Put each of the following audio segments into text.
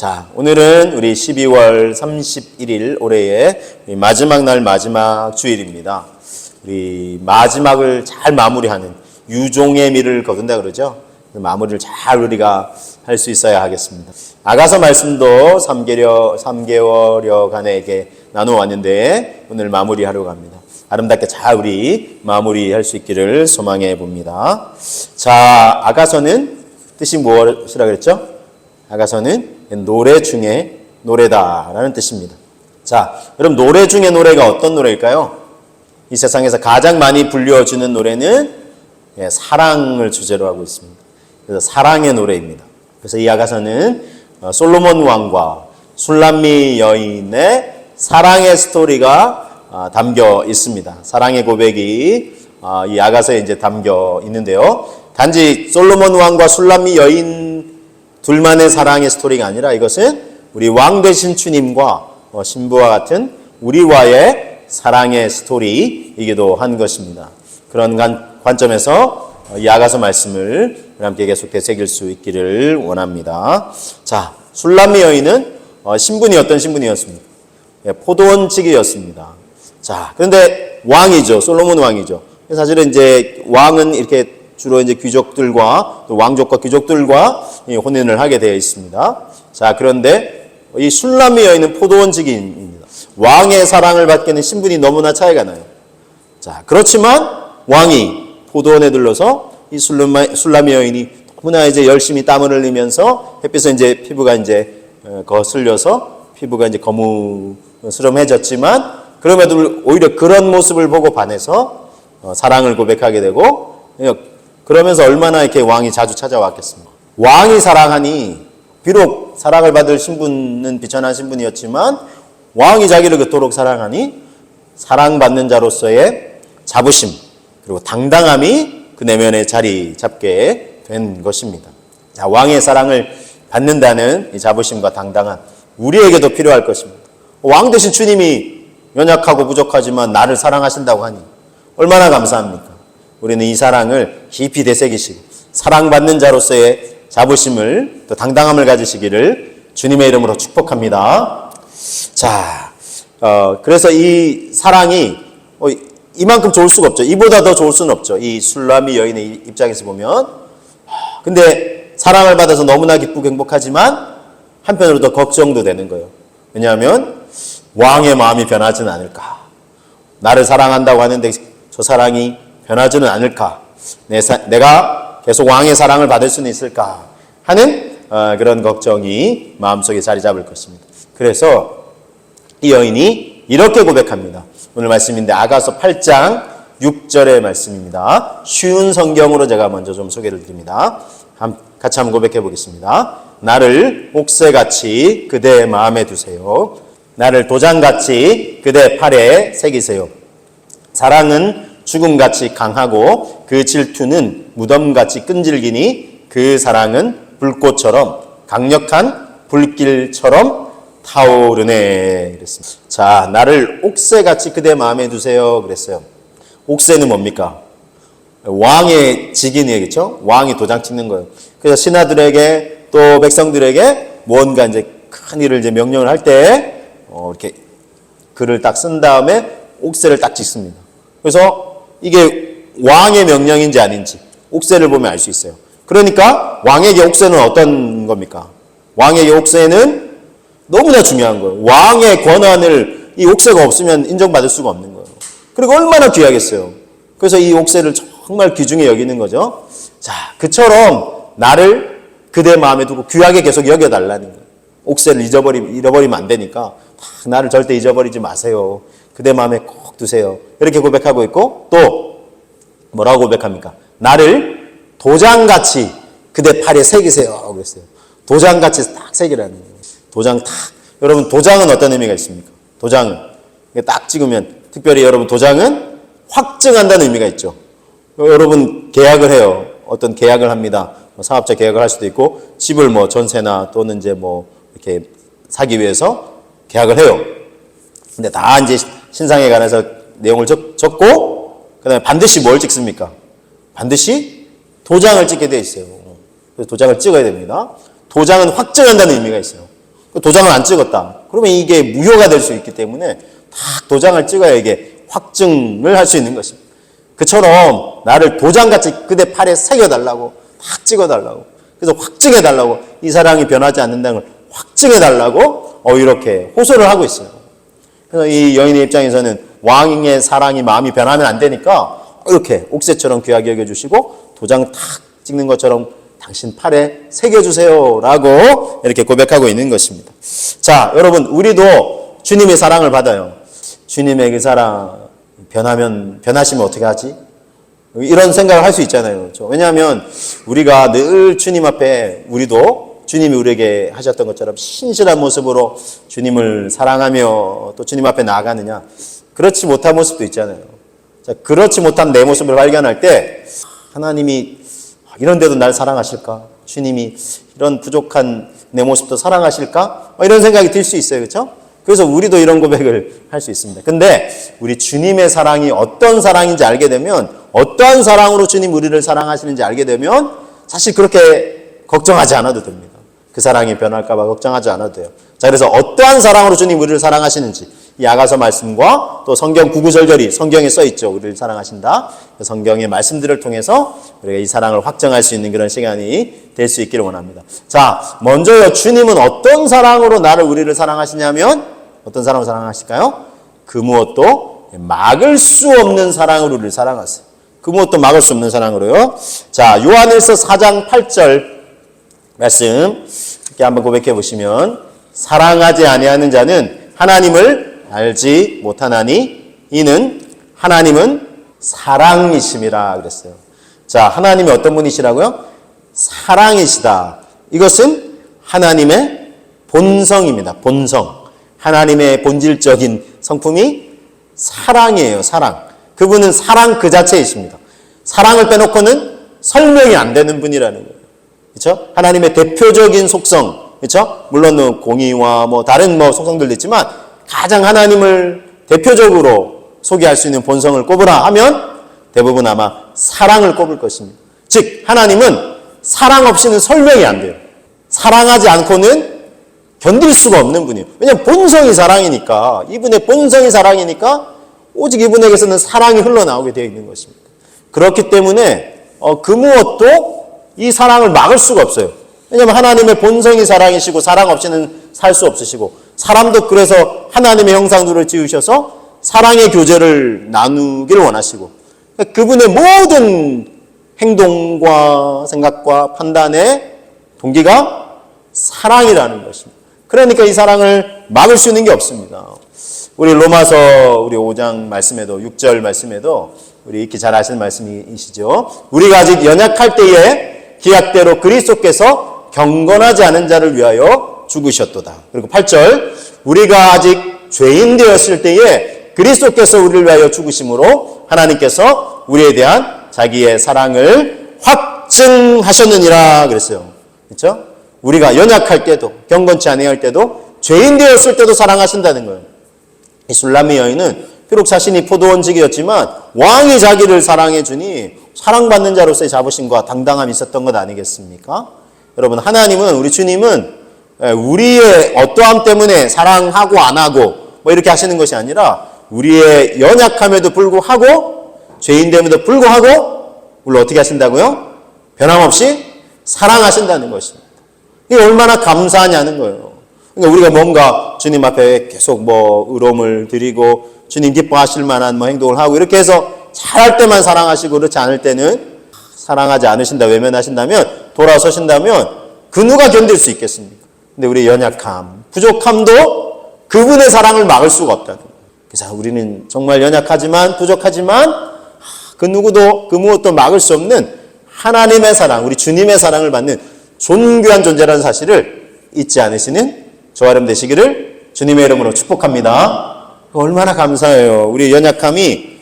자, 오늘은 우리 12월 31일 올해의 마지막 날 마지막 주일입니다. 우리 마지막을 잘 마무리하는 유종의 미를 거둔다 그러죠. 마무리를 잘 우리가 할 수 있어야 하겠습니다. 아가서 말씀도 3개월여간에게 나누어왔는데 오늘 마무리하려고 합니다. 아름답게 잘 우리 마무리할 수 있기를 소망해 봅니다. 자, 아가서는 뜻이 무엇이라 그랬죠? 아가서는 노래 중에 노래다라는 뜻입니다. 자, 여러분 노래 중에 노래가 어떤 노래일까요? 이 세상에서 가장 많이 불려주는 노래는 사랑을 주제로 하고 있습니다. 그래서 사랑의 노래입니다. 그래서 이 아가서는 솔로몬 왕과 술람미 여인의 사랑의 스토리가 담겨 있습니다. 사랑의 고백이 이 아가서에 이제 담겨 있는데요. 단지 솔로몬 왕과 술람미 여인 둘만의 사랑의 스토리가 아니라 이것은 우리 왕 되신 주님과 신부와 같은 우리와의 사랑의 스토리이기도 한 것입니다. 그런 관점에서 이 아가서 말씀을 함께 계속 되새길 수 있기를 원합니다. 자, 술람미 여인은 신분이 어떤 신분이었습니까? 포도원치기였습니다. 자, 그런데 왕이죠. 솔로몬 왕이죠. 사실은 이제 왕은 이렇게 주로 이제 귀족들과 또 왕족과 귀족들과 혼인을 하게 되어 있습니다. 자, 그런데 이 술람미 여인은 포도원치기입니다. 왕의 사랑을 받기에는 신분이 너무나 차이가 나요. 자, 그렇지만 왕이 포도원에 들러서 이 술람미 여인이 너무나 이제 열심히 땀을 흘리면서 햇빛에 이제 피부가 이제 거슬려서 피부가 이제 거무스름해졌지만 그럼에도 오히려 그런 모습을 보고 반해서 사랑을 고백하게 되고 그러면서 얼마나 이렇게 왕이 자주 찾아왔겠습니까? 왕이 사랑하니 비록 사랑을 받을 신분은 비천한 신분이었지만 왕이 자기를 그토록 사랑하니 사랑받는 자로서의 자부심 그리고 당당함이 그 내면에 자리 잡게 된 것입니다. 자, 왕의 사랑을 받는다는 이 자부심과 당당함 우리에게도 필요할 것입니다. 왕 되신 주님이 연약하고 부족하지만 나를 사랑하신다고 하니 얼마나 감사합니까? 우리는 이 사랑을 깊이 되새기시고 사랑받는 자로서의 자부심을 또 당당함을 가지시기를 주님의 이름으로 축복합니다. 자, 그래서 이 사랑이 이만큼 좋을 수가 없죠. 이보다 더 좋을 수는 없죠. 이 술람미 여인의 입장에서 보면. 근데 사랑을 받아서 너무나 기쁘고 행복하지만 한편으로 더 걱정도 되는 거예요. 왜냐하면 왕의 마음이 변하지는 않을까. 나를 사랑한다고 하는데 저 사랑이 변하지는 않을까. 내가 계속 왕의 사랑을 받을 수는 있을까 하는 그런 걱정이 마음속에 자리 잡을 것입니다. 그래서 이 여인이 이렇게 고백합니다. 오늘 말씀인데 아가서 8장 6절의 말씀입니다. 쉬운 성경으로 제가 먼저 좀 소개를 드립니다. 같이 한번 고백해 보겠습니다. 나를 옥새같이 그대 마음에 두세요. 나를 도장같이 그대 팔에 새기세요. 사랑은 죽음같이 강하고 그 질투는 무덤같이 끈질기니 그 사랑은 불꽃처럼 강력한 불길처럼 타오르네 그랬습니다. 자, 나를 옥새같이 그대 마음에 두세요 그랬어요. 옥새는 뭡니까? 왕의 직인이에요. 그렇죠? 왕이 도장 찍는 거예요. 그래서 신하들에게 또 백성들에게 뭔가 이제 큰 일을 이제 명령을 할 때 이렇게 글을 딱 쓴 다음에 옥새를 딱 찍습니다. 그래서 이게 왕의 명령인지 아닌지 옥새를 보면 알 수 있어요. 그러니까 왕에게 옥새는 어떤 겁니까? 왕에게 옥새는 너무나 중요한 거예요. 왕의 권한을 이 옥새가 없으면 인정받을 수가 없는 거예요. 그리고 얼마나 귀하겠어요. 그래서 이 옥새를 정말 귀중히 여기는 거죠. 자, 그처럼 나를 그대 마음에 두고 귀하게 계속 여겨달라는 거예요. 옥새를 잃어버리면 안 되니까 나를 절대 잊어버리지 마세요. 그대 마음에 꼭 두세요. 이렇게 고백하고 있고 또 뭐라고 고백합니까? 나를 도장같이 그대 팔에 새기세요. 그랬어요. 도장같이 딱 새기라는 거예요. 도장 딱. 여러분 도장은 어떤 의미가 있습니까? 도장은 딱 찍으면 특별히 여러분 도장은 확증한다는 의미가 있죠. 여러분 계약을 해요. 어떤 계약을 합니다. 사업자 계약을 할 수도 있고 집을 뭐 전세나 또는 이제 뭐 이렇게 사기 위해서 계약을 해요. 근데 다 이제 신상에 관해서 내용을 적고 그다음에 반드시 뭘 찍습니까? 반드시 도장을 찍게 돼 있어요. 그래서 도장을 찍어야 됩니다. 도장은 확증한다는 의미가 있어요. 도장을 안 찍었다. 그러면 이게 무효가 될 수 있기 때문에 딱 도장을 찍어야 이게 확증을 할 수 있는 것입니다. 그처럼 나를 도장같이 그대 팔에 새겨달라고, 딱 찍어달라고, 그래서 확증해달라고, 이 사랑이 변하지 않는다는 걸 확증해달라고 이렇게 호소를 하고 있어요. 그래서 이 여인의 입장에서는 왕의 사랑이 마음이 변하면 안 되니까 이렇게 옥새처럼 귀하게 여겨주시고 도장 탁 찍는 것처럼 당신 팔에 새겨주세요 라고 이렇게 고백하고 있는 것입니다. 자, 여러분, 우리도 주님의 사랑을 받아요. 주님의 그 사랑 변하시면 어떻게 하지? 이런 생각을 할 수 있잖아요. 그렇죠? 왜냐하면 우리가 늘 주님 앞에, 우리도 주님이 우리에게 하셨던 것처럼 신실한 모습으로 주님을 사랑하며 또 주님 앞에 나아가느냐? 그렇지 못한 모습도 있잖아요. 자, 그렇지 못한 내 모습을 발견할 때 하나님이 이런데도 날 사랑하실까? 주님이 이런 부족한 내 모습도 사랑하실까? 이런 생각이 들 수 있어요. 그렇죠? 그래서 우리도 이런 고백을 할 수 있습니다. 근데 우리 주님의 사랑이 어떤 사랑인지 알게 되면, 어떠한 사랑으로 주님 우리를 사랑하시는지 알게 되면 사실 그렇게 걱정하지 않아도 됩니다. 그 사랑이 변할까 봐 걱정하지 않아도 돼요. 자, 그래서 어떠한 사랑으로 주님 우리를 사랑하시는지 이 야가서 말씀과 또 성경 구구절절이 성경에 써 있죠. 우리를 사랑하신다. 그 성경의 말씀들을 통해서 우리가 이 사랑을 확정할 수 있는 그런 시간이 될 수 있기를 원합니다. 자, 먼저요, 주님은 어떤 사랑으로 우리를 사랑하시냐면, 어떤 사랑으로 사랑하실까요? 그 무엇도 막을 수 없는 사랑으로 우리를 사랑하세요. 그 무엇도 막을 수 없는 사랑으로요. 자, 요한일서 4장 8절 말씀 이렇게 한번 고백해 보시면, 사랑하지 아니하는 자는 하나님을 알지 못하나니 이는 하나님은 사랑이심이라 그랬어요. 자, 하나님이 어떤 분이시라고요? 사랑이시다. 이것은 하나님의 본성입니다. 본성. 하나님의 본질적인 성품이 사랑이에요. 사랑. 그분은 사랑 그 자체이십니다. 사랑을 빼놓고는 설명이 안 되는 분이라는 거예요. 그렇죠? 하나님의 대표적인 속성, 그렇죠? 물론 공의와 다른 속성들도 있지만 가장 하나님을 대표적으로 소개할 수 있는 본성을 꼽으라 하면 대부분 아마 사랑을 꼽을 것입니다. 즉, 하나님은 사랑 없이는 설명이 안 돼요. 사랑하지 않고는 견딜 수가 없는 분이에요. 왜냐하면 본성이 사랑이니까, 이분의 본성이 사랑이니까 오직 이분에게서는 사랑이 흘러나오게 되어 있는 것입니다. 그렇기 때문에 그 무엇도 이 사랑을 막을 수가 없어요. 왜냐하면 하나님의 본성이 사랑이시고 사랑 없이는 살 수 없으시고, 사람도 그래서 하나님의 형상들을 지으셔서 사랑의 교제를 나누기를 원하시고, 그분의 모든 행동과 생각과 판단의 동기가 사랑이라는 것입니다. 그러니까 이 사랑을 막을 수 있는 게 없습니다. 우리 로마서 우리 5장 말씀에도, 6절 말씀에도 우리 익히 잘 아시는 말씀이시죠. 우리가 아직 연약할 때에 기약대로 그리스도께서 경건하지 않은 자를 위하여 죽으셨도다. 그리고 8절, 우리가 아직 죄인 되었을 때에 그리스도께서 우리를 위하여 죽으심으로 하나님께서 우리에 대한 자기의 사랑을 확증하셨느니라 그랬어요. 그렇죠? 우리가 연약할 때도, 경건치 아니할 때도, 죄인 되었을 때도 사랑하신다는 거예요. 이 술람미 여인은 비록 자신이 포도원직이었지만 왕이 자기를 사랑해 주니 사랑받는 자로서의 자부심과 당당함이 있었던 것 아니겠습니까? 여러분, 하나님은, 우리 주님은 우리의 어떠함 때문에 사랑하고 안 하고 이렇게 하시는 것이 아니라 우리의 연약함에도 불구하고, 죄인됨에도 불구하고 우리를 어떻게 하신다고요? 변함없이 사랑하신다는 것입니다. 이게 얼마나 감사하냐는 거예요. 그러니까 우리가 뭔가 주님 앞에 계속 의로움을 드리고 주님 기뻐하실 만한 행동을 하고 이렇게 해서 잘할 때만 사랑하시고 그렇지 않을 때는 사랑하지 않으신다, 외면하신다면, 돌아서신다면 그 누가 견딜 수 있겠습니까? 근데 우리의 연약함, 부족함도 그분의 사랑을 막을 수가 없다는 거예요. 그래서 우리는 정말 연약하지만, 부족하지만 그 누구도 그 무엇도 막을 수 없는 하나님의 사랑, 우리 주님의 사랑을 받는 존귀한 존재라는 사실을 잊지 않으시는 저와 여러분 되시기를 주님의 이름으로 축복합니다. 얼마나 감사해요. 우리 연약함이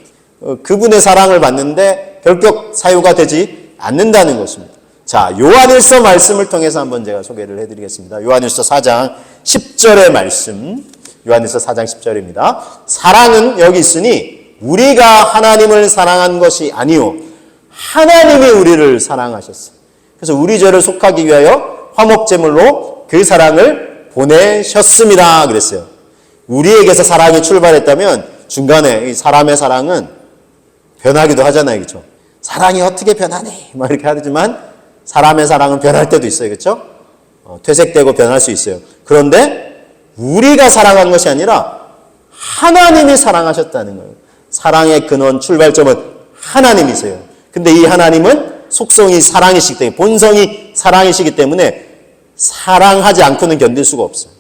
그분의 사랑을 받는데 결격 사유가 되지 않는다는 것입니다. 자, 요한일서 말씀을 통해서 한번 제가 소개를 해드리겠습니다. 요한일서 4장 10절의 말씀, 요한일서 4장 10절입니다. 사랑은 여기 있으니 우리가 하나님을 사랑한 것이 아니요 하나님이 우리를 사랑하셨어요. 그래서 우리 죄를 속하기 위하여 화목제물로 그 사랑을 보내셨습니다. 그랬어요. 우리에게서 사랑이 출발했다면 중간에 이 사람의 사랑은 변하기도 하잖아요. 그렇죠? 사랑이 어떻게 변하네 막 이렇게 하지만 사람의 사랑은 변할 때도 있어요. 그렇죠? 퇴색되고 변할 수 있어요. 그런데 우리가 사랑한 것이 아니라 하나님이 사랑하셨다는 거예요. 사랑의 근원 출발점은 하나님이세요. 근데 이 하나님은 속성이 사랑이시기 때문에 본성이 사랑이시기 때문에 사랑하지 않고는 견딜 수가 없어요.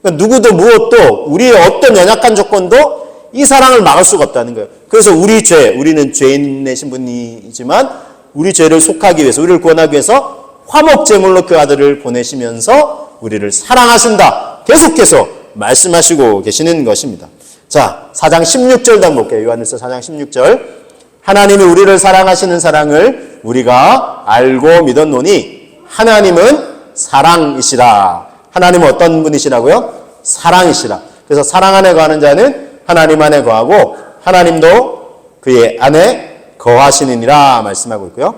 그러니까 누구도 무엇도 우리의 어떤 연약한 조건도 이 사랑을 막을 수가 없다는 거예요. 그래서 우리는 죄인의 신분이지만 우리 죄를 속하기 위해서 우리를 구원하기 위해서 화목제물로 그 아들을 보내시면서 우리를 사랑하신다. 계속해서 말씀하시고 계시는 것입니다. 자, 4장 16절도 한번 볼게요. 요한일서 4장 16절. 하나님이 우리를 사랑하시는 사랑을 우리가 알고 믿었노니 하나님은 사랑이시라. 하나님은 어떤 분이시라고요? 사랑이시라. 그래서 사랑 안에 거하는 자는 하나님 안에 거하고 하나님도 그의 안에 거하시느니라 말씀하고 있고요.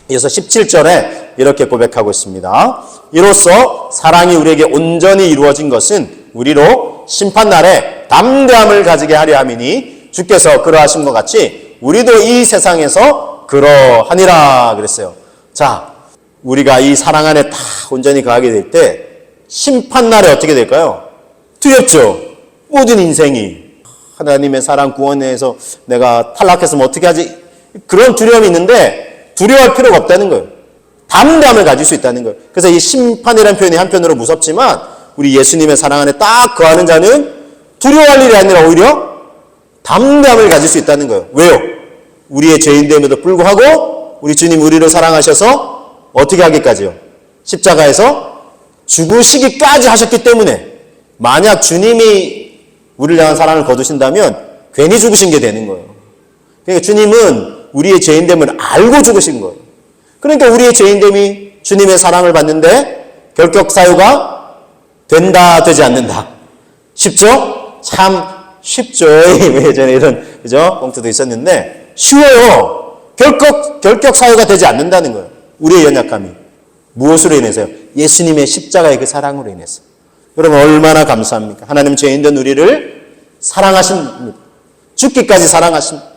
이어서 17절에 이렇게 고백하고 있습니다. 이로써 사랑이 우리에게 온전히 이루어진 것은 우리로 심판날에 담대함을 가지게 하려 함이니 주께서 그러하신 것 같이 우리도 이 세상에서 그러하니라 그랬어요. 자, 우리가 이 사랑 안에 다 온전히 거하게 될 때 심판날에 어떻게 될까요? 두렵죠. 모든 인생이 하나님의 사랑 구원에서 내가 탈락했으면 어떻게 하지? 그런 두려움이 있는데 두려워할 필요가 없다는 거예요. 담대함을 가질 수 있다는 거예요. 그래서 이 심판이라는 표현이 한편으로 무섭지만 우리 예수님의 사랑 안에 딱 거하는 자는 두려워할 일이 아니라 오히려 담대함을 가질 수 있다는 거예요. 왜요? 우리의 죄인됨에도 불구하고 우리 주님 우리를 사랑하셔서 어떻게 하기까지요? 십자가에서 죽으시기까지 하셨기 때문에 만약 주님이 우리를 향한 사랑을 거두신다면 괜히 죽으신 게 되는 거예요. 그러니까 주님은 우리의 죄인됨을 알고 죽으신 거예요. 그러니까 우리의 죄인됨이 주님의 사랑을 받는데 결격 사유가 된다 되지 않는다. 쉽죠? 참 쉽죠. 예전에 이런 그죠? 꽁트도 있었는데 쉬워요. 결격 사유가 되지 않는다는 거예요. 우리의 연약함이 무엇으로 인해서요? 예수님의 십자가의 그 사랑으로 인해서. 여러분 얼마나 감사합니까? 하나님 죄인된 우리를 사랑하십니다. 죽기까지 사랑하십니다.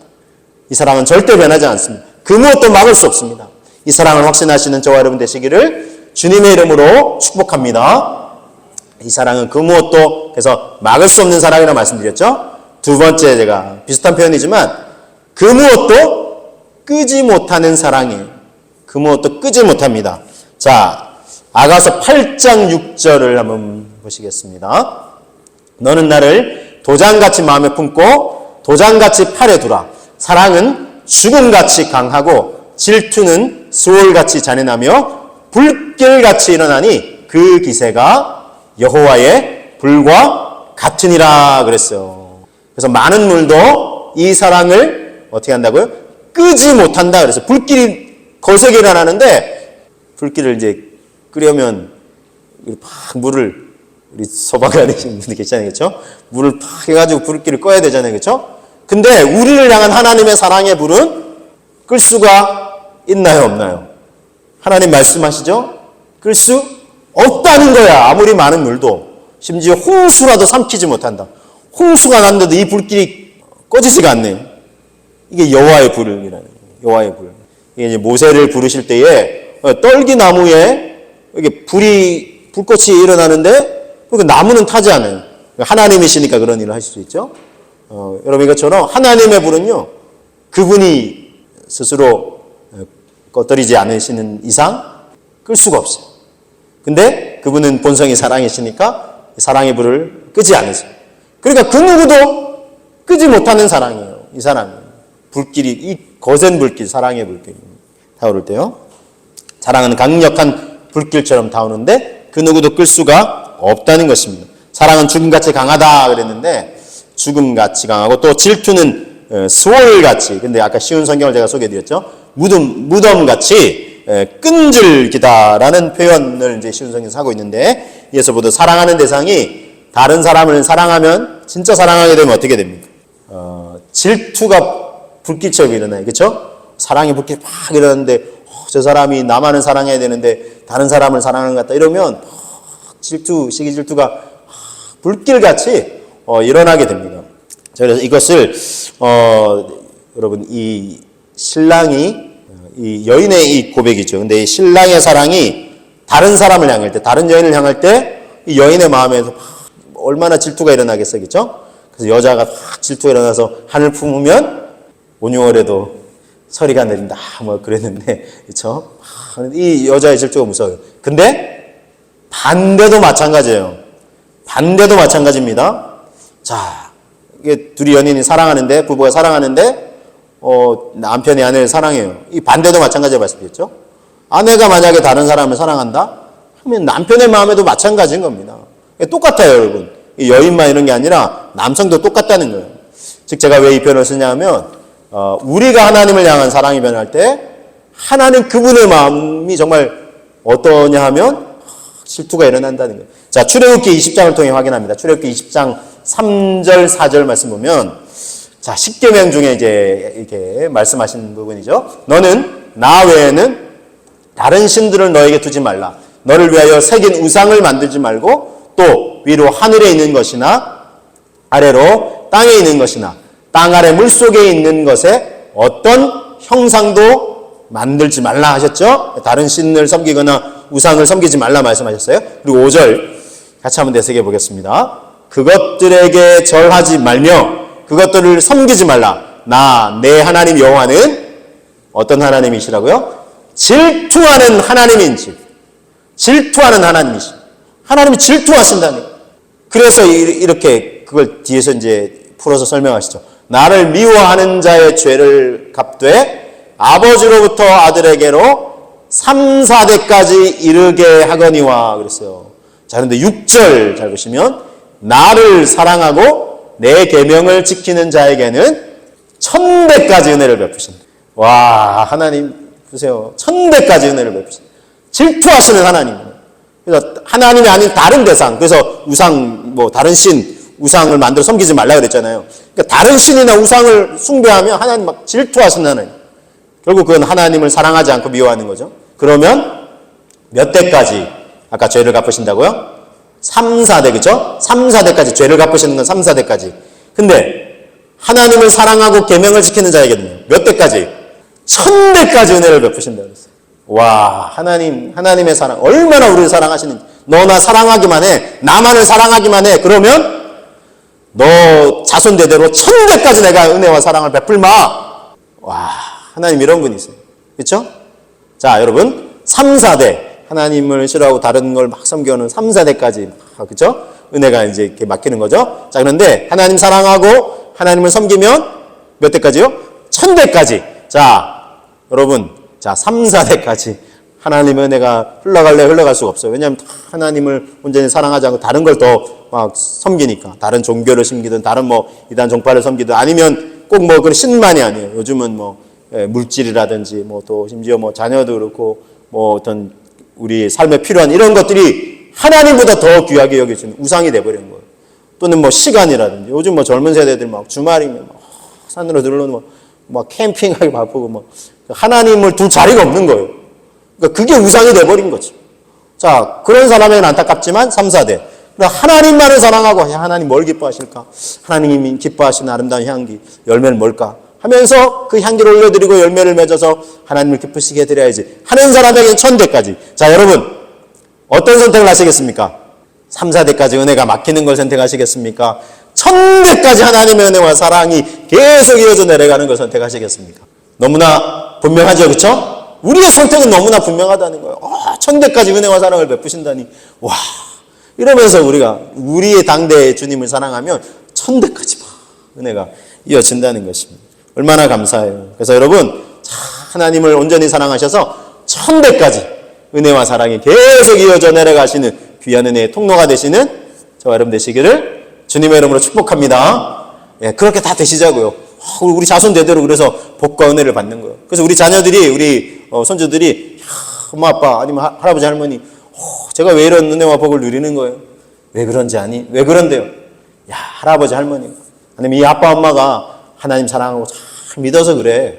이 사랑은 절대 변하지 않습니다. 그 무엇도 막을 수 없습니다. 이 사랑을 확신하시는 저와 여러분 되시기를 주님의 이름으로 축복합니다. 이 사랑은 그 무엇도 그래서 막을 수 없는 사랑이라고 말씀드렸죠. 두 번째 제가 비슷한 표현이지만 그 무엇도 끄지 못하는 사랑이에요. 그 무엇도 끄지 못합니다. 자, 아가서 8장 6절을 한번 보시겠습니다. 너는 나를 도장같이 마음에 품고 도장같이 팔에 두라. 사랑은 죽음같이 강하고 질투는 수월같이 잔인하며 불길같이 일어나니 그 기세가 여호와의 불과 같으니라 그랬어요. 그래서 많은 물도 이 사랑을 어떻게 한다고요? 끄지 못한다 그래서 불길이 거세게 일어나는데 불길을 이제 끄려면 팍 물을 우리 소방관 되시는 분들 계시잖아요. 그렇죠? 물을 팍 해가지고 불길을 꺼야 되잖아요. 그렇죠? 근데 우리를 향한 하나님의 사랑의 불은 끌 수가 있나요? 없나요? 하나님 말씀하시죠? 끌 수 없다는 거야. 아무리 많은 물도. 심지어 홍수라도 삼키지 못한다. 홍수가 났는데도 이 불길이 꺼지지가 않네요. 이게 여호와의 불이라는 거예요. 여호와의 불. 이게 이제 모세를 부르실 때에 떨기나무에 이게 불꽃이 일어나는데 그 나무는 타지 않아요. 하나님이시니까 그런 일을 하실 수 있죠. 여러분 이것처럼 하나님의 불은요. 그분이 스스로 꺼뜨리지 않으시는 이상 끌 수가 없어요. 근데 그분은 본성이 사랑이시니까 사랑의 불을 끄지 않으세요. 그러니까 그 누구도 끄지 못하는 사랑이에요. 이 사랑이. 불길이 이 거센 불길, 사랑의 불길이 타오를 때요. 사랑은 강력한 불길처럼 타오는데 그 누구도 끌 수가 없다는 것입니다. 사랑은 죽음같이 강하다 그랬는데 죽음같이 강하고 또 질투는 수월같이 근데 아까 쉬운 성경을 제가 소개해드렸죠. 무덤같이 끈질기다라는 표현을 이제 쉬운 성경에서 하고 있는데 이에서 보다 사랑하는 대상이 다른 사람을 사랑하면 진짜 사랑하게 되면 어떻게 됩니까? 질투가 불길처럼 일어나요. 그렇죠? 사랑의 불길이 막 일어나는데 저 사람이 나만은 사랑해야 되는데 다른 사람을 사랑하는 것 같다 이러면 질투, 시기 질투가 불길같이 일어나게 됩니다. 그래서 이것을 여러분 이 신랑이 이 여인의 이 고백이죠. 근데 이 신랑의 사랑이 다른 사람을 향할 때, 다른 여인을 향할 때 이 여인의 마음에서 얼마나 질투가 일어나겠어요, 그렇죠? 그래서 여자가 확 질투가 일어나서 한을 품으면 온유월에도 서리가 내린다, 뭐 그랬는데, 그렇죠? 이 여자의 질투가 무서워요. 근데 반대도 마찬가지예요. 반대도 마찬가지입니다. 자, 이게 둘이 연인이 사랑하는데, 부부가 사랑하는데, 남편이 아내를 사랑해요. 이 반대도 마찬가지라고 말씀드렸죠. 아내가 만약에 다른 사람을 사랑한다? 하면 남편의 마음에도 마찬가지인 겁니다. 똑같아요, 여러분. 여인만 이런 게 아니라 남성도 똑같다는 거예요. 즉, 제가 왜 이 표현을 쓰냐 하면, 우리가 하나님을 향한 사랑이 변할 때, 하나님 그분의 마음이 정말 어떠냐 하면, 질투가 일어난다는 거예요. 자, 출애굽기 20장을 통해 확인합니다. 출애굽기 20장 3절, 4절 말씀 보면, 자, 십계명 중에 이제 이렇게 말씀하신 부분이죠. 너는 나 외에는 다른 신들을 너에게 두지 말라. 너를 위하여 새긴 우상을 만들지 말고 또 위로 하늘에 있는 것이나 아래로 땅에 있는 것이나 땅 아래 물속에 있는 것에 어떤 형상도 만들지 말라 하셨죠. 다른 신을 섬기거나 우상을 섬기지 말라 말씀하셨어요. 그리고 5절 같이 한번 되새겨 보겠습니다. 그것들에게 절하지 말며 그것들을 섬기지 말라. 나 내 하나님 여호와는 어떤 하나님이시라고요? 질투하는 하나님인지. 질투하는 하나님이시. 하나님이 질투하신다는 거예요. 그래서 이렇게 그걸 뒤에서 이제 풀어서 설명하시죠. 나를 미워하는 자의 죄를 갚되 아버지로부터 아들에게로 3, 4대까지 이르게 하거니와 그랬어요. 자, 그런데 6절 잘 보시면 나를 사랑하고 내 계명을 지키는 자에게는 1000대까지 은혜를 베푸신다. 와, 하나님 보세요. 1000대까지 은혜를 베푸신다. 질투하시는 하나님이에요. 그래서 하나님이 아닌 다른 대상, 그래서 우상, 다른 신, 우상을 만들어 섬기지 말라 그랬잖아요. 그러니까 다른 신이나 우상을 숭배하면 하나님 막 질투하시는 하나님. 결국 그건 하나님을 사랑하지 않고 미워하는 거죠. 그러면 몇 대까지 아까 죄를 갚으신다고요? 3, 4대, 그죠? 3, 4대까지 죄를 갚으시는 건 3, 4대까지. 근데 하나님을 사랑하고 계명을 지키는 자에게는요. 몇 대까지? 1000대까지 은혜를 베푸신다 그랬어요. 와, 하나님의 사랑 얼마나 우리를 사랑하시는지. 너나 사랑하기만 해. 나만을 사랑하기만 해. 그러면 너 자손 대대로 1000대까지 내가 은혜와 사랑을 베풀마. 와, 하나님 이런 분이세요. 그렇죠? 자, 여러분 3, 4대 하나님을 싫어하고 다른 걸 막 섬겨오는 3, 4대까지 그렇죠? 은혜가 이제 이렇게 맡기는 거죠. 자, 그런데 하나님 사랑하고 하나님을 섬기면 몇 대까지요? 1000대까지. 자, 여러분, 자, 3, 4대까지 하나님의 은혜가 흘러갈 수가 없어요. 왜냐하면 하나님을 온전히 사랑하지 않고 다른 걸 더 막 섬기니까. 다른 종교를 섬기든 다른 이단 종파를 섬기든 아니면 꼭 그런 신만이 아니에요. 요즘은 물질이라든지 또 심지어 자녀도 그렇고 어떤 우리 삶에 필요한 이런 것들이 하나님보다 더 귀하게 여겨지는 우상이 돼버리는 거예요. 또는 시간이라든지 요즘 젊은 세대들 막 주말이면 산으로 들러는 캠핑하기 바쁘고 하나님을 둘 자리가 없는 거예요. 그러니까 그게 우상이 돼버린 거지. 자, 그런 사람에게는 안타깝지만 3, 4대. 하나님만을 사랑하고 하나님 뭘 기뻐하실까? 하나님이 기뻐하시는 아름다운 향기, 열매는 뭘까? 하면서 그 향기를 올려드리고 열매를 맺어서 하나님을 기쁘시게 해드려야지 하는 사람에게는 1000대까지. 자, 여러분 어떤 선택을 하시겠습니까? 3, 4대까지 은혜가 막히는 걸 선택하시겠습니까? 1000대까지 하나님의 은혜와 사랑이 계속 이어져 내려가는 걸 선택하시겠습니까? 너무나 분명하죠, 그렇죠? 우리의 선택은 너무나 분명하다는 거예요. 1000대까지 은혜와 사랑을 베푸신다니, 와, 이러면서 우리가 우리의 당대의 주님을 사랑하면 1000대까지 은혜가 이어진다는 것입니다. 얼마나 감사해요. 그래서 여러분 하나님을 온전히 사랑하셔서 1000대까지 은혜와 사랑이 계속 이어져 내려가시는 귀한 은혜의 통로가 되시는 저와 여러분 되시기를 주님의 이름으로 축복합니다. 예, 그렇게 다 되시자고요. 우리 자손 대대로 그래서 복과 은혜를 받는 거예요. 그래서 우리 자녀들이, 우리 손주들이 엄마 아빠 아니면 할아버지 할머니 제가 왜 이런 은혜와 복을 누리는 거예요? 왜 그런지 아니? 왜 그런데요? 야, 할아버지 할머니 아니면 이 아빠 엄마가 하나님 사랑하고 참 믿어서 그래.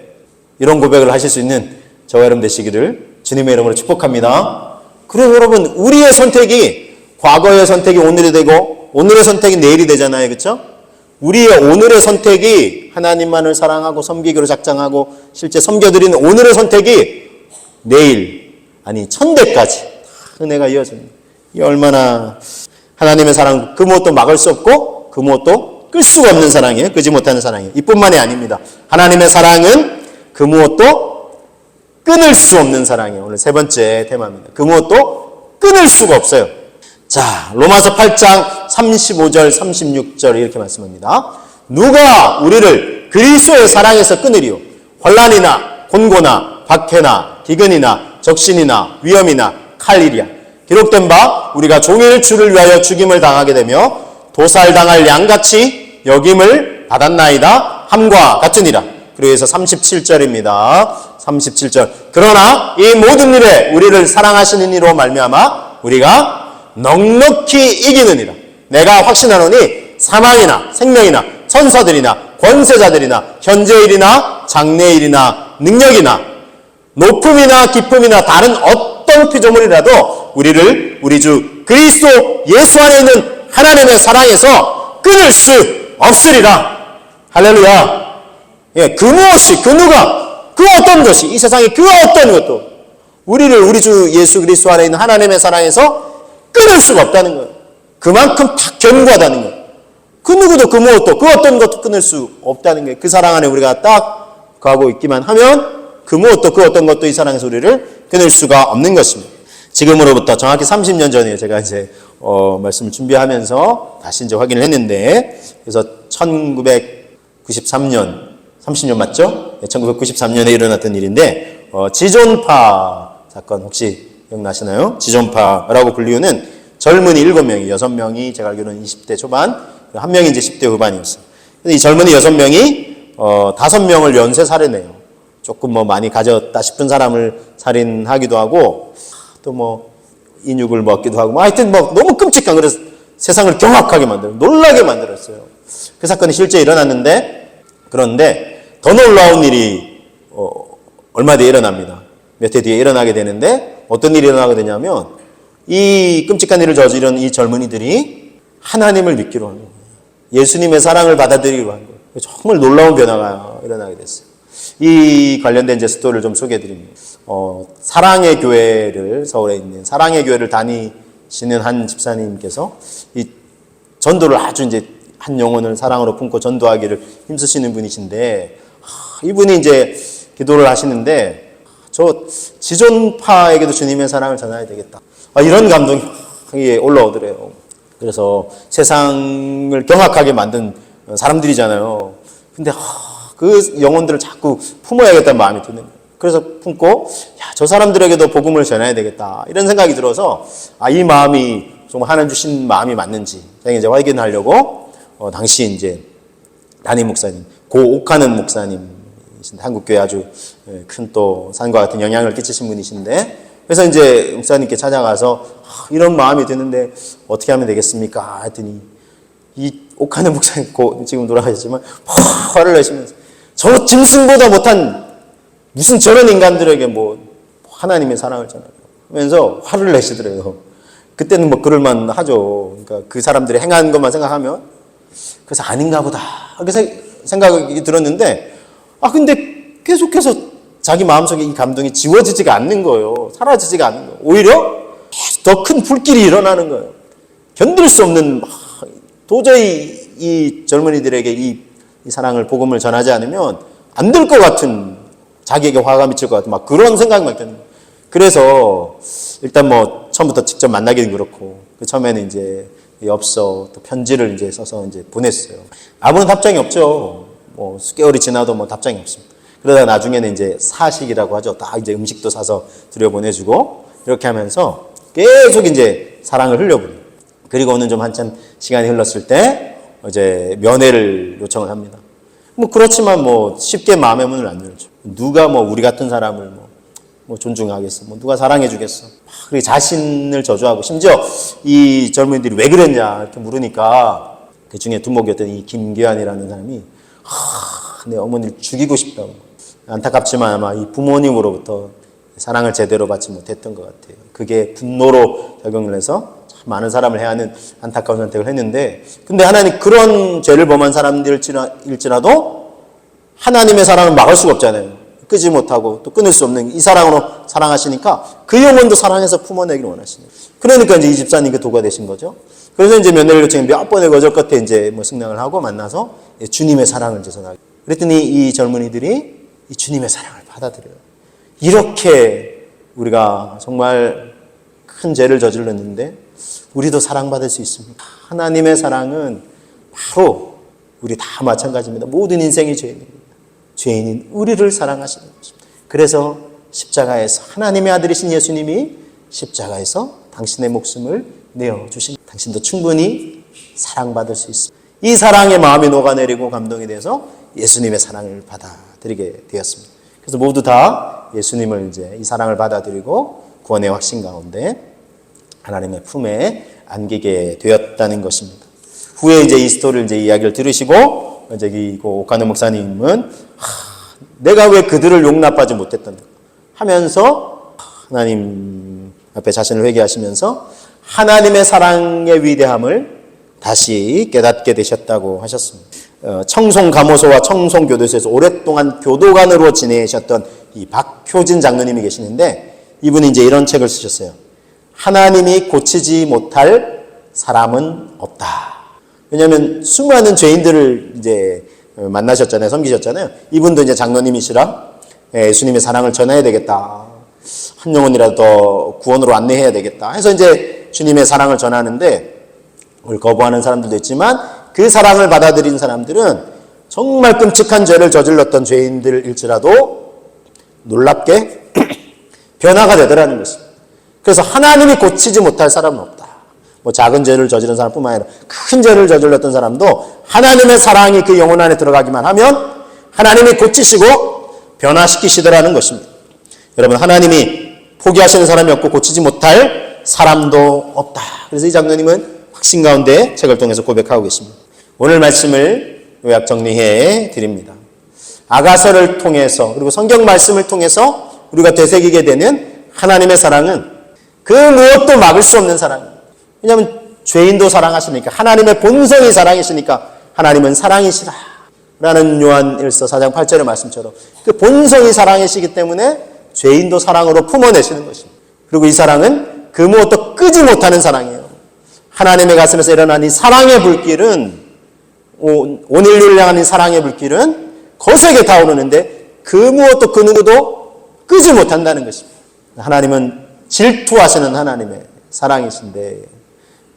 이런 고백을 하실 수 있는 저와 여러분 되시기를 주님의 이름으로 축복합니다. 그래서 여러분 우리의 선택이 과거의 선택이 오늘이 되고 오늘의 선택이 내일이 되잖아요. 그렇죠? 우리의 오늘의 선택이 하나님만을 사랑하고 섬기기로 작정하고 실제 섬겨드리는 오늘의 선택이 내일, 아니 천대까지 은혜가 이어집니다. 이 얼마나 하나님의 사랑, 그 무엇도 막을 수 없고 그 무엇도 끌 수가 없는 사랑이에요. 끄지 못하는 사랑이에요. 이뿐만이 아닙니다. 하나님의 사랑은 그 무엇도 끊을 수 없는 사랑이에요. 오늘 세 번째 테마입니다. 그 무엇도 끊을 수가 없어요. 자, 로마서 8장 35절 36절 이렇게 말씀합니다. 누가 우리를 그리스도의 사랑에서 끊으리요? 환난이나 곤고나 박해나 기근이나 적신이나 위험이나 칼이랴. 기록된 바 우리가 종일 주를 위하여 죽임을 당하게 되며 도살당할 양같이 여김을 받았나이다 함과 같으니라. 그래서 37절입니다. 37절. 그러나 이 모든 일에 우리를 사랑하시는 이로 말미암아 우리가 넉넉히 이기느니라. 내가 확신하노니 사망이나 생명이나 천사들이나 권세자들이나 현재일이나 장래일이나 능력이나 높음이나 깊음이나 다른 어떤 피조물이라도 우리를 우리 주 그리스도 예수 안에 있는 하나님의 사랑에서 끊을 수 없으리라. 할렐루야. 예, 그 무엇이, 그 누가, 그 어떤 것이, 이 세상의 그 어떤 것도 우리를 우리 주 예수 그리스도 안에 있는 하나님의 사랑에서 끊을 수가 없다는 거예요. 그만큼 다 견고하다는 거예요. 그 누구도 그 무엇도 그 어떤 것도 끊을 수 없다는 거예요. 그 사랑 안에 우리가 딱 거하고 있기만 하면 그 무엇도 그 어떤 것도 이 사랑에서 우리를 끊을 수가 없는 것입니다. 지금으로부터 정확히 30년 전에 제가 이제 말씀을 준비하면서 다시 이제 확인을 했는데, 그래서 1993년 30년 맞죠? 1993년에 일어났던 일인데, 지존파 사건 혹시 기억나시나요? 지존파라고 불리우는 젊은이 7명이, 6명이 제가 알기로는 20대 초반, 한 명이 이제 10대 후반이었어요. 이 젊은이 6명이 5명을 연쇄 살해내요. 조금 뭐 많이 가졌다 싶은 사람을 살인하기도 하고, 또 뭐 인육을 먹기도 하고, 하여튼 뭐 너무 끔찍한, 그래서 세상을 경악하게 만들어, 놀라게 만들었어요. 그 사건이 실제 일어났는데, 그런데 더 놀라운 일이 얼마 뒤에 일어납니다. 몇 해 뒤에 일어나게 되는데, 어떤 일이 일어나게 되냐면 이 끔찍한 일을 저지른 이 젊은이들이 하나님을 믿기로 한 거예요. 예수님의 사랑을 받아들이기로 한 거예요. 정말 놀라운 변화가 일어나게 됐어요. 이 관련된 이제 스토리를 좀 소개해 드립니다. 사랑의 교회를, 서울에 있는 사랑의 교회를 다니시는 한 집사님께서 이 전도를 아주 이제 한 영혼을 사랑으로 품고 전도하기를 힘쓰시는 분이신데, 이분이 이제 기도를 하시는데, 저 지존파에게도 주님의 사랑을 전해야 되겠다. 이런 감동이 올라오더래요. 그래서 세상을 경악하게 만든 사람들이잖아요. 근데 그 영혼들을 자꾸 품어야겠다는 마음이 드는 거예요. 그래서 품고, 저 사람들에게도 복음을 전해야 되겠다, 이런 생각이 들어서, 이 마음이 정말 하나님 주신 마음이 맞는지 제가 이제 확인하려고, 당시 이제 담임 목사님, 고 옥하는 목사님이신데, 한국교회 아주 큰 또 산과 같은 영향을 끼치신 분이신데, 그래서 이제 목사님께 찾아가서 이런 마음이 드는데 어떻게 하면 되겠습니까? 했더니 이 옥하는 목사님, 지금 돌아가셨지만 화를 내시면서, 저 짐승보다 못한 무슨 저런 인간들에게 뭐 하나님의 사랑을 전하면서 화를 내시더래요. 그때는 뭐 그럴만 하죠. 그러니까 그 사람들이 행한 것만 생각하면, 그래서 아닌가 보다 이렇게 생각이 들었는데, 근데 계속해서 자기 마음속에 이 감동이 지워지지가 않는 거예요. 사라지지가 않는 거예요. 오히려 더 큰 불길이 일어나는 거예요. 견딜 수 없는, 도저히 이 젊은이들에게 이 사랑을, 복음을 전하지 않으면 안 될 것 같은, 자기에게 화가 미칠 것 같은 막 그런 생각이 막 드는 거예요. 그래서 일단 뭐 처음부터 직접 만나기는 그렇고, 그 처음에는 이제 엽서 또 편지를 이제 써서 이제 보냈어요. 아무런 답장이 없죠. 뭐 수개월이 지나도 뭐 답장이 없습니다. 그러다가 나중에는 이제 사식이라고 하죠. 다 이제 음식도 사서 들여보내주고, 이렇게 하면서 계속 이제 사랑을 흘려보내요. 그리고는 좀 한참 시간이 흘렀을 때 이제 면회를 요청을 합니다. 뭐 그렇지만 뭐 쉽게 마음의 문을 안 열죠. 누가 뭐 우리 같은 사람을 뭐 존중하겠어? 뭐 누가 사랑해주겠어? 그리고 자신을 저주하고, 심지어 이 젊은이들이 왜 그랬냐 이렇게 물으니까, 그 중에 두목이었던 이 김기환이라는 사람이 내 어머니를 죽이고 싶다고. 안타깝지만 아마 이 부모님으로부터 사랑을 제대로 받지 못했던 것 같아요. 그게 분노로 작용을 해서 많은 사람을 해야 하는 안타까운 선택을 했는데, 근데 하나님 그런 죄를 범한 사람들일지라도 하나님의 사랑을 막을 수가 없잖아요. 끄지 못하고 또 끊을 수 없는 이 사랑으로 사랑하시니까 그 영혼도 사랑해서 품어내기를 원하시네요. 그러니까 이제 이 집사님 그 도가 되신 거죠. 그래서 이제 며느리 요청에 몇 번의 거절 끝에 이제 뭐 승낙을 하고 만나서 주님의 사랑을 전하게. 그랬더니 이 젊은이들이 이 주님의 사랑을 받아들여요. 이렇게 우리가 정말 큰 죄를 저질렀는데 우리도 사랑받을 수 있습니다. 하나님의 사랑은 바로 우리 다 마찬가지입니다. 모든 인생이 죄인입니다. 죄인인 우리를 사랑하시는 것입니다. 그래서 십자가에서 하나님의 아들이신 예수님이 십자가에서 당신의 목숨을 내어주신, 당신도 충분히 사랑받을 수 있습니다. 이 사랑의 마음이 녹아내리고 감동이 돼서 예수님의 사랑을 받아들이게 되었습니다. 그래서 모두 다 예수님을 이제 이 사랑을 받아들이고 구원의 확신 가운데 하나님의 품에 안기게 되었다는 것입니다. 후에 이제 이 스토리를 이제 이야기를 들으시고 이제 이 오카노 목사님은 내가 왜 그들을 용납하지 못했던가 하면서 하나님 앞에 자신을 회개하시면서 하나님의 사랑의 위대함을 다시 깨닫게 되셨다고 하셨습니다. 청송감호소와 청송교도소에서 오랫동안 교도관으로 지내셨던 이 박효진 장로님이 계시는데 이분이 이제 이런 책을 쓰셨어요. 하나님이 고치지 못할 사람은 없다. 왜냐하면 수많은 죄인들을 이제 만나셨잖아요. 섬기셨잖아요. 이분도 이제 장로님이시라 예수님의 사랑을 전해야 되겠다. 한 영혼이라도 더 구원으로 안내해야 되겠다. 해서 이제 주님의 사랑을 전하는데 그걸 거부하는 사람들도 있지만 그 사랑을 받아들인 사람들은 정말 끔찍한 죄를 저질렀던 죄인들일지라도 놀랍게 변화가 되더라는 것입니다. 그래서 하나님이 고치지 못할 사람은 없다. 뭐 작은 죄를 저지른 사람뿐만 아니라 큰 죄를 저질렀던 사람도 하나님의 사랑이 그 영혼 안에 들어가기만 하면 하나님이 고치시고 변화시키시더라는 것입니다. 여러분, 하나님이 포기하시는 사람이 없고 고치지 못할 사람도 없다. 그래서 이 장로님은 확신 가운데 책을 통해서 고백하고 계십니다. 오늘 말씀을 요약 정리해 드립니다. 아가서를 통해서 그리고 성경 말씀을 통해서 우리가 되새기게 되는 하나님의 사랑은 그 무엇도 막을 수 없는 사랑입니다. 왜냐하면 죄인도 사랑하시니까, 하나님의 본성이 사랑이시니까 하나님은 사랑이시라 라는 요한 1서 4장 8절의 말씀처럼 그 본성이 사랑이시기 때문에 죄인도 사랑으로 품어내시는 것입니다. 그리고 이 사랑은 그 무엇도 끄지 못하는 사랑이에요. 하나님의 가슴에서 일어난 이 사랑의 불길은, 온 인류를 향한 이 사랑의 불길은 거세게 타오르는데 그 무엇도 그 누구도 끄지 못한다는 것입니다. 하나님은 질투하시는 하나님의 사랑이신데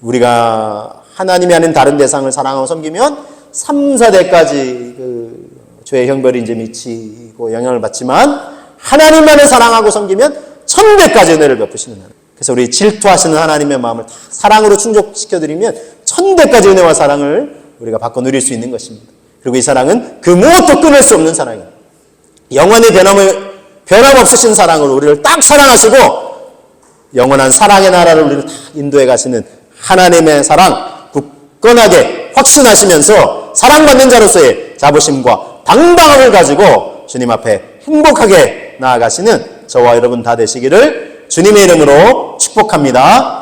우리가 하나님이 아닌 다른 대상을 사랑하고 섬기면 3, 4대까지 그 죄의 형벌이 이제 미치고 영향을 받지만 하나님만을 사랑하고 섬기면 1000대까지 은혜를 베푸시는 하나님. 그래서 우리 질투하시는 하나님의 마음을 다 사랑으로 충족시켜드리면 1000대까지 은혜와 사랑을 우리가 받고 누릴 수 있는 것입니다. 그리고 이 사랑은 그 무엇도 끊을 수 없는 사랑이에요. 영원히 변함없으신 사랑으로 우리를 딱 사랑하시고 영원한 사랑의 나라를 우리를 다 인도해 가시는 하나님의 사랑 굳건하게 확신하시면서 사랑받는 자로서의 자부심과 당당함을 가지고 주님 앞에 행복하게 나아가시는 저와 여러분 다 되시기를 주님의 이름으로 축복합니다.